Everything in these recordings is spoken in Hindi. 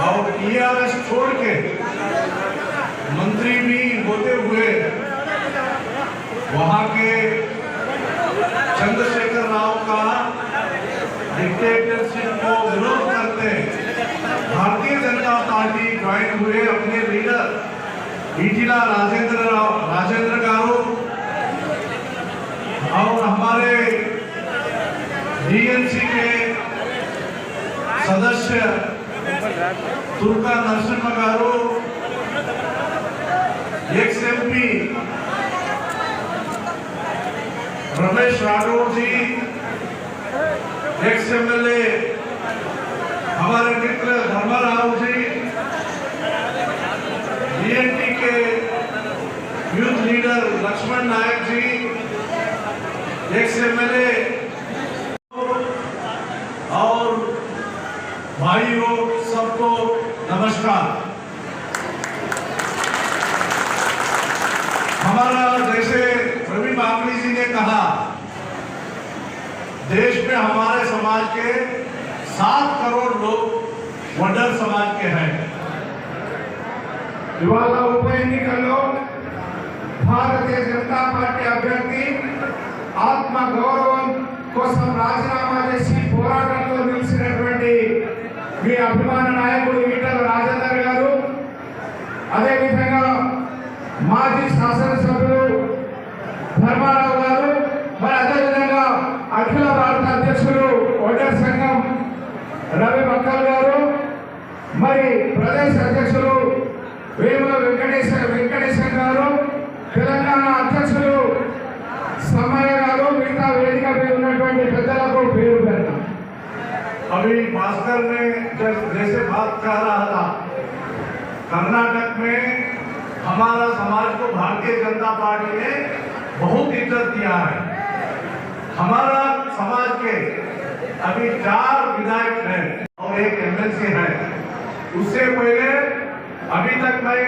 और टीआरएस छोड़ के मंत्री भी होते हुए वहां के चंद्रशेखर राव का डिक्टेटरशिप को विरोध करते भारतीय जनता पार्टी ज्वाइन हुए अपने लीडर ईटिला राजेंद्र गारू और हमारे डीएनसी के सदस्य तुर्का नरसिम्हा गारू, एक्स एमपी रमेश राठौर जी, एक्स एमएलए हमारे मित्र धर्मराव जी, डीएनटी के यूथ लीडर लक्ष्मण नायक जी, एक्स एमएलए और भाइयों सबको नमस्कार। हमारा जैसे रवि बागली जी ने कहा, देश में हमारे समाज के 7 करोड़ लोग वडर समाज के हैं। ఇవాళ ఉప ఎన్నికల్లో భారతీయ జనతా పార్టీ అభ్యర్థి ఆత్మ గౌరవం కోసం రాజీనామా చేసి పోరాటంలో నిలిచినటువంటి మీ అభిమాన నాయకుడు ఈటల రాజేందర్ గారు, అదేవిధంగా మాజీ శాసనసభ్యులు ధర్మారావు గారు, మరి అదేవిధంగా అఖిల భారత అధ్యక్షులు ఓటర్ సంఘం రవి బక్కల్ గారు, మరి ప్రదేశ్ అధ్యక్షులు వేముల వెంకటేశ్వర గారు, తెలంగాణ అధ్యక్షులు సమయ గారు, మిగతా వేదిక మీద ఉన్నటువంటి పెద్దలకు పేరు పెడతాం। अभी भास्कर ने जैसे बात कह रहा था, कर्नाटक में हमारा समाज को भारतीय जनता पार्टी ने बहुत इज्जत दिया है। हमारा समाज के अभी 4 विधायक हैं और 1 एमएलसी है। उससे पहले अभी तक मैं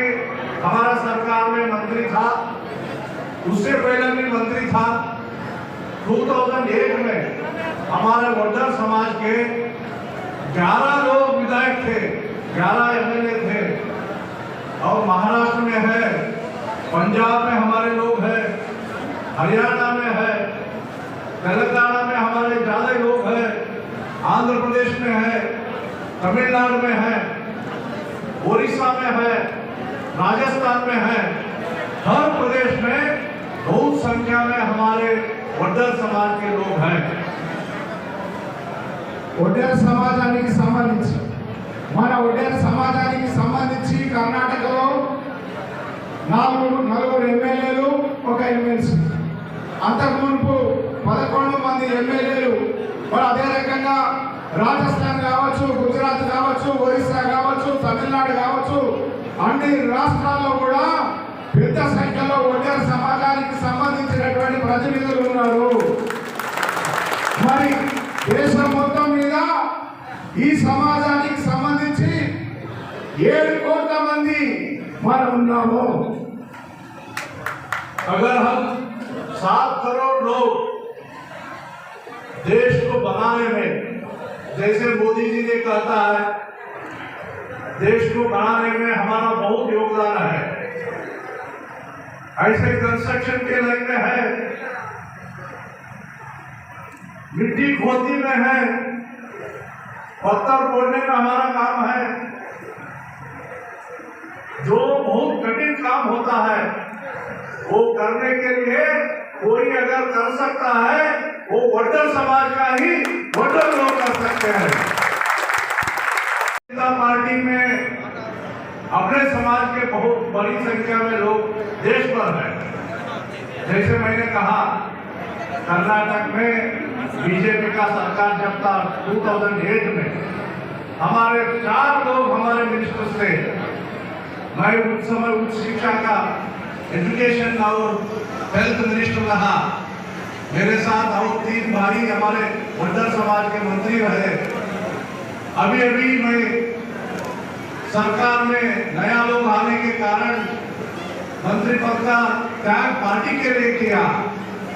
हमारा सरकार में मंत्री था, उससे पहले भी मंत्री था। 2001 में हमारे वडर समाज के 11 लोग विधायक थे, 11 एमएलए थे। और महाराष्ट्र में है, पंजाब में हमारे लोग हैं, हरियाणा में है, तेलंगाना में हमारे ज्यादा लोग हैं, आंध्र प्रदेश में है, तमिलनाडु में है, उड़ीसा में है, राजस्थान में है। हर प्रदेश में बहुत संख्या में हमारे वडर समाज के लोग हैं। ఒడ్డెర సమాజానికి సంబంధించి మన ఒడ్డెర సమాజానికి సంబంధించి కర్ణాటకలో 4 ఎమ్మెల్యేలు, 1 ఎమ్మెల్సీ, అంతకు మునుపు 11 మంది ఎమ్మెల్యేలు, మరి అదే రకంగా రాజస్థాన్ కావచ్చు, గుజరాత్ కావచ్చు, ఒరిస్సా కావచ్చు, తమిళనాడు కావచ్చు, అన్ని రాష్ట్రాల్లో కూడా పెద్ద సంఖ్యలో ఒడ్డెర సమాజానికి సంబంధించినటువంటి ప్రతినిధులు ఉన్నారు। మరి దేశం మొత్తం మీద ఈ సమాజానికి సంబంధించి 7 కోట్ల మంది మనం ఉన్నాము। अगर हम 7 करोड़ लोग देश को बनाने में, जैसे मोदी जी ने कहता है, देश को बनाने में हमारा बहुत योगदान है। ऐसे कंस्ट्रक्शन के लाइन में है, मिट्टी खोदने में है, पत्थर तोड़ने में हमारा काम है। जो बहुत कठिन काम होता है वो करने के लिए कोई अगर कर सकता है, वो वडर समाज का ही वडर लोग कर सकते हैं। जनता पार्टी में अपने समाज के बहुत बड़ी संख्या में लोग देश भर हैं। जैसे मैंने कहा, कर्नाटक में बीजेपी का सरकार जब था 2008 में, हमारे 4 लोग हमारे मिनिस्टर्स थे। मैं उस समय उच्च शिक्षा का एजुकेशन और हेल्थ मिनिस्टर रहा। मेरे साथ और 3 भाई हमारे वडर समाज के मंत्री रहे। अभी मैं सरकार में नया लोग आने के कारण मंत्री पद का त्याग पार्टी के लिए किया।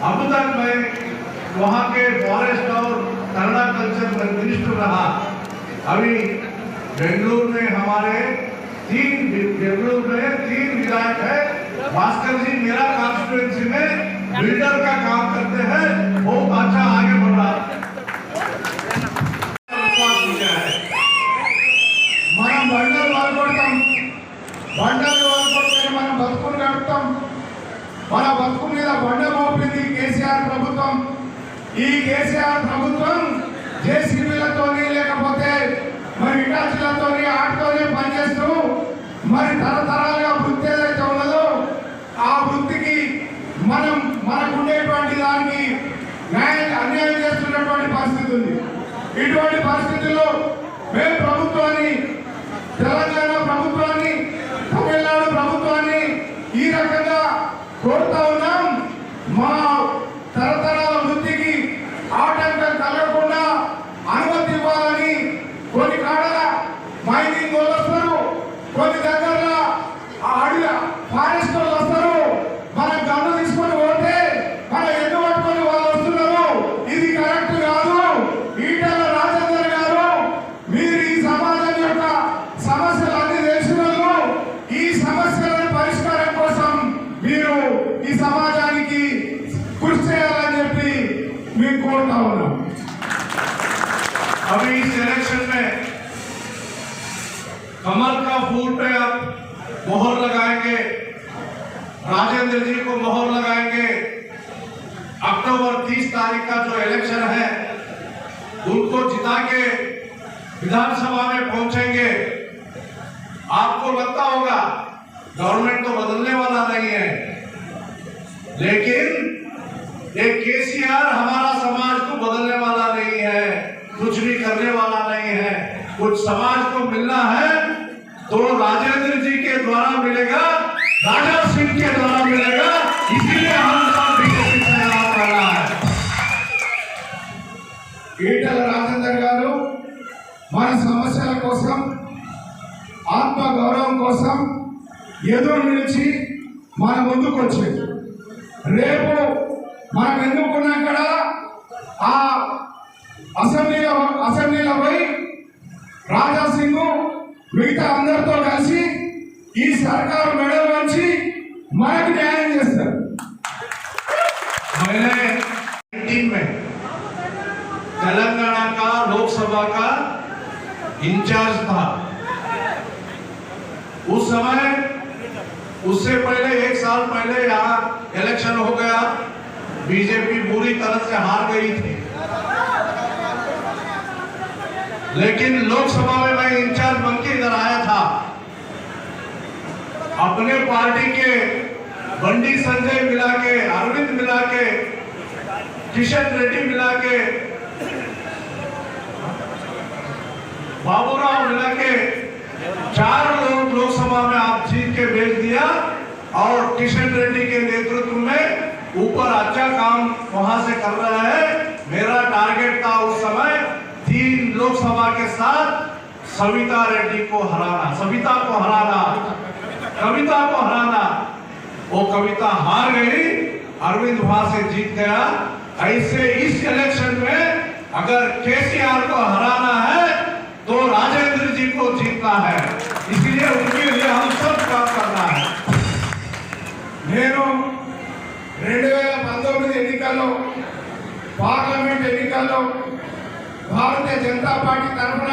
अब तक मैं वहाँ के फॉरेस्ट और कल्चर मिनिस्टर रहा। अभी बेंगलुरु में हमारे बेंगलुरु में 3 विधायक है। भास्कर जी मेरा कॉन्स्टिट्यूएंसी में बिल्डर का काम करते हैं, बहुत अच्छा आगे बढ़ रहा है। మనం బండలు వాడుకుంటాం, బండలు వాడుకుంటే మనం బతుకులు గడుపుతాం. మన బతుకు మీద బండ మోపింది కేసీఆర్ ప్రభుత్వం. ఈ కేసీఆర్ ప్రభుత్వం జేసీబీలతోని లేకపోతే మరి ఇటాచీలతోని ఆటతోనే పనిచేస్తూ మరి తరతరాలుగా వృత్తి ఏదైతే ఉన్నదో ఆ వృత్తికి మనకు ఉండేటువంటి దానికి అన్యాయం చేస్తున్నటువంటి పరిస్థితి ఉంది. ఇటువంటి పరిస్థితుల్లో మేము ప్రభుత్వాన్ని, తెలంగాణ ప్రభుత్వాన్ని, తమిళనాడు ప్రభుత్వాన్ని ఈ రకంగా కోరుతా ఉన్నాం. మా తరతరాల వృత్తికి ఆటంకం కలగకుండా అనుమతి ఇవ్వాలని. కొన్ని కాడల మైనింగ్ వాళ్ళు వస్తారు, కొన్ని దగ్గరలో అడవి ఫారెస్ట్ వాళ్ళు వస్తారు. మన గన్ను తీసుకొని పోతే మన ఎన్ను పట్టుకొని వాళ్ళు వస్తున్నారు. ఇది కరెక్ట్ కాదు. ఈటల రాజేందర్ గారు, మీరు ఈ సమాజం యొక్క సమస్యలన్నీ తెలిసిన వాళ్ళు, ఈ సమస్యల పరిష్కారం కోసం మీరు ఈ సమాజానికి కృషి చేయాలని చెప్పి మేము కోరుతా ఉన్నాం. अभी इस इलेक्शन में कमल का फूल पे आप मोहर लगाएंगे, राजेंद्र जी को मोहर लगाएंगे। अक्टूबर 30 तारीख का जो इलेक्शन है उनको जिता के विधानसभा में पहुंचेंगे। आपको लगता होगा गवर्नमेंट तो बदलने वाला नहीं है, लेकिन ये केसीआर हमारा समाज को बदलने वाला नहीं है, कुछ भी करने वाला नहीं है। कुछ समाज को मिलना है तो राजेंद्र जी के द्वारा मिलेगा, राजा सिंह के द्वारा मिलेगा। इसीलिए हम सब बीजेपी से आप करना है। ఈటల రాజేందర్ గారు మన సమస్యల కోసం, ఆత్మ గౌరవం కోసం ఎదురు నిలిచి మన ముందుకు వచ్చేది. రేపు మనం ఎన్నుకున్నాం కదా ఆ అసెంబ్లీలో పోయి రాజా సింగ్ మిగతా అందరితో కలిసి ఈ సర్కారు మెడల్ వంచి మనకు న్యాయం చేస్తారు. मैंने 19 में तेलंगाना का लोकसभा का इंचार्ज था। उस समय उससे पहले 1 साल पहले यहाँ इलेक्शन हो गया, बीजेपी बुरी तरह से हार गई थी, लेकिन लोकसभा में मैं इंचार्ज बनके इधर आया था। अपने पार्टी के बंडी संजय मिला के, अरविंद मिला के, किशन रेड्डी मिला के, बाबूराव मिला के 4 लोग लोकसभा में आप जीत के भेज दिया। और किशन रेड्डी के नेतृत्व में ऊपर अच्छा काम वहां से कर रहा है। मेरा टारगेट था उस समय 3 लोकसभा के साथ कविता को हराना। वो कविता हार गई, अरविंद वहां से जीत गया। ऐसे इस इलेक्शन में अगर केसीआर को हराना है तो राजेंद्र जी को जीतना है, इसलिए उनके लिए हम सब काम करना है। నేను 2019 ఎన్నికల్లో, పార్లమెంట్ ఎన్నికల్లో భారతీయ జనతా పార్టీ తరఫున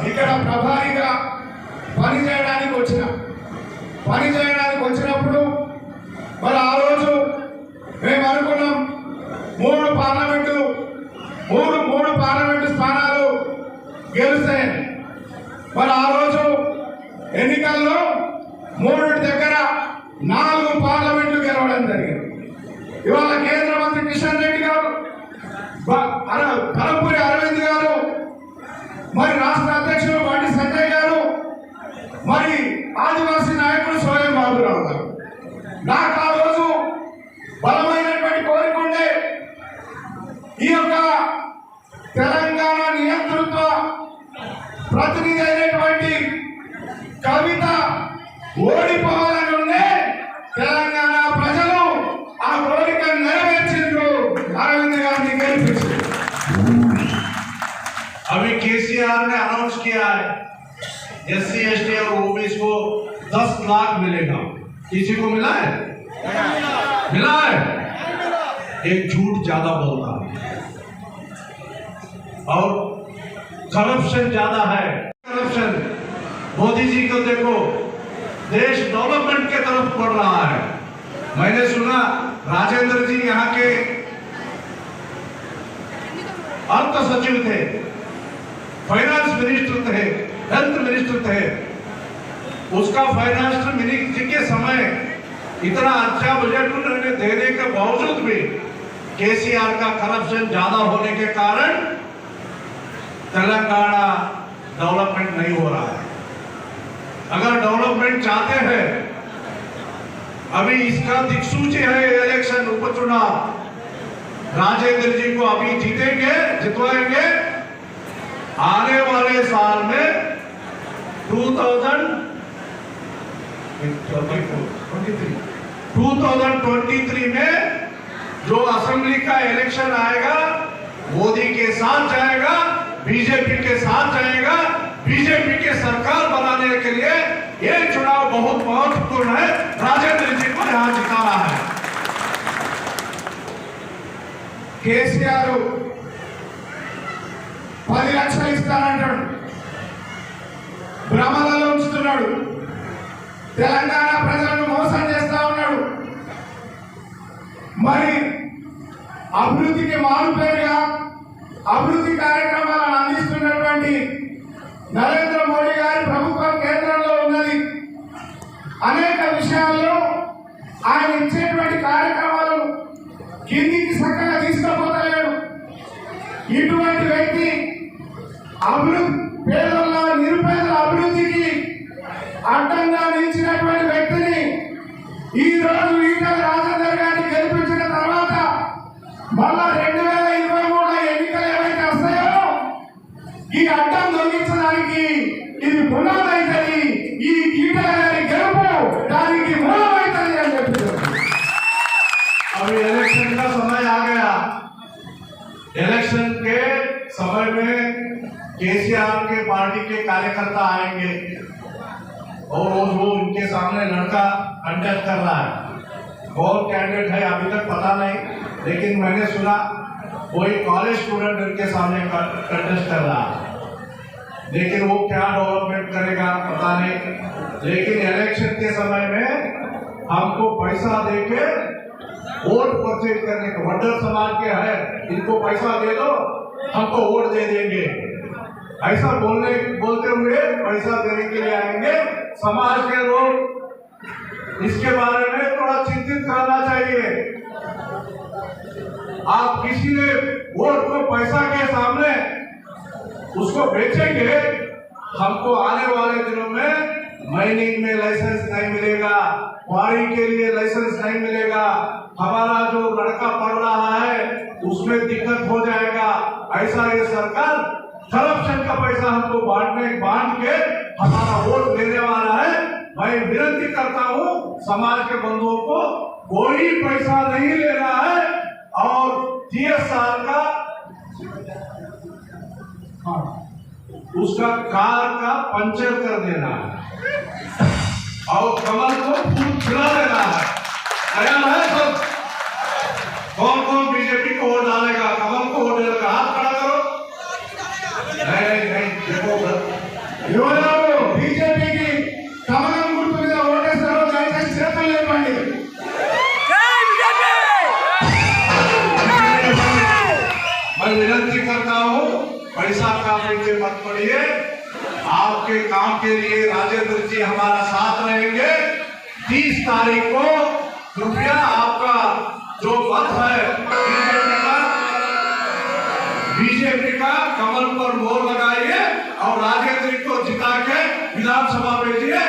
ఇక్కడ ప్రభారీగా పనిచేయడానికి వచ్చినప్పుడు మరి ఆ రోజు మేము అనుకున్నాం 3 పార్లమెంటు స్థానాలు గెలుస్తాయని. మరి ఆ రోజు ఎన్నికల్లో 3 దగ్గర 4 పార్లమెంట్లు గెలవడం జరిగింది. ఇవాళ కేంద్ర మంత్రి కిషన్ రెడ్డి గారు, కలంపూరి అరవింద్ గారు, మరి రాష్ట్ర అధ్యక్షులు బండి సంజయ్ గారు, మరి ఆదివాసీ నాయకుడు సోయం బాబురావు గారు. నాకు ఆ రోజు బలమైనటువంటి కోరిక ఉండే ఈ యొక్క తెలంగాణ నియంతృత్వ ప్రతినిధి అయినటువంటి కవిత ఓడిపోవాలని ఉండే. తెలంగాణ ప్రజలు ఆ కోరిక నెరవేర్చిండ్రు, అరవింద్ గారిని గెలిపించారు. अभी केसीआर ने अनाउंस किया है SC ST और OBC को 10 लाख मिलेगा। किसी को मिला है? मिला है? एक झूठ ज्यादा बोलता है और करप्शन ज्यादा है। करप्शन मोदी जी को देखो, देश डेवलपमेंट के तरफ बढ़ रहा है। मैंने सुना राजेंद्र जी यहाँ के अर्थ सचिव थे, फाइनेंस मिनिस्टर थे, हेल्थ मिनिस्टर थे। उसका फाइनेंस मिनिस्टर के समय इतना अच्छा बजट उन्होंने देने के बावजूद भी KCR का करप्शन ज्यादा होने के कारण तेलंगाना डेवलपमेंट नहीं हो रहा है। अगर डेवलपमेंट चाहते हैं, अभी इसका दिक्सूची है इलेक्शन उपचुनाव। राजेंद्र जी को अभी जीतेंगे, जितवाएंगे। आने वाले साल में 2023 में जो असेंबली का इलेक्शन आएगा, मोदी के साथ जाएगा, बीजेपी के साथ जाएगा। बीजेपी के सरकार बनाने के लिए यह चुनाव बहुत महत्वपूर्ण है। राजेंद्र जी को यहां जिताना है। KCR 10 లక్షలు ఇస్తానంటాడు, భ్రమలలో ఉంచుతున్నాడు, తెలంగాణ ప్రజలను మోసం చేస్తా ఉన్నాడు. మరి అభివృద్ధికి మారుపేరుగా అభివృద్ధి కార్యక్రమాలను అందిస్తున్నటువంటి నరేంద్ర మోడీ గారి ప్రభుత్వం కేంద్రంలో ఉన్నది. అనేక విషయాల్లో ఆయన ఇచ్చేటువంటి కార్యక్రమాలను కిందికి చక్కగా తీసుకుపోతలేడు. ఇటువంటి వ్యక్తి పేదల నిరుపేదల అభివృద్ధికి అడ్డంగా నిలిచినటువంటి వ్యక్తిని ఈ రోజు ఈటల రాజేందర్ గారిని గెలిపించిన తర్వాత మళ్ళా 2023 ఎన్నికలు ఏవైతే వస్తాయో ఈ అడ్డం తొలగించడానికి ఇది పునాదైతుంది. ఈ ఈటల గారి గెలుపు దానికి మూలమైతుంది అని చెప్తున్నారు. अभी इलेक्शन का समय आ गया। इलेक्शन के समय में KCR के पार्टी के कार्यकर्ता आएंगे और वो उनके सामने लड़का कंटेस्ट कर रहा है। कौन कैंडिडेट है अभी तक पता नहीं, लेकिन मैंने सुना कोई कॉलेज स्टूडेंट उनके सामने कंटेस्ट कर रहा है। लेकिन वो क्या डेवलपमेंट करेगा पता नहीं। लेकिन इलेक्शन के समय में हमको पैसा देके वोट परचेज करने को, वड्डर समाज के है, इनको पैसा दे दो, हमको वोट दे देंगे, ऐसा बोलते हुए पैसा देने के लिए आएंगे। समाज के लोग इसके बारे में थोड़ा चिंतित करना चाहिए। आप किसी ने वोट को पैसा के सामने उसको बेचेंगे, हमको आने वाले दिनों में माइनिंग में लाइसेंस नहीं मिलेगा, क्वारी के लिए लाइसेंस नहीं मिलेगा, हमारा जो लड़का पढ़ रहा है उसमें दिक्कत हो जाएगा। ऐसा ये सरकार करप्शन का पैसा हमको बांट के हमारा वोट लेने वाला है। मैं विनती करता हूँ समाज के बंधुओं को, कोई पैसा नहीं लेना है और 30 साल का उसका कार का पंचर कर देना है और कमल को फूल खिला देना है। तैयार है सब? कौन कौन बीजेपी को वोट डालेगा, कमल को वोट डालेगा? हाथ खड़ा करो। नहीं देखो యువరాలు బీజేపీకి కమలం గుర్తు మీద ఓటేస్తారో దయచేసి చేతులు లేపండి. मैं विनती करता हूँ, पैसा का पीछे मत पड़िए। आपके काम के लिए राजेंद्र जी हमारा साथ रहेंगे। 30 तारीख को कृपया आपका जो मत है बीजेपी का कमल पर मोहर लगाइए और राजेंद्र को जिता के विधानसभा भेजिए।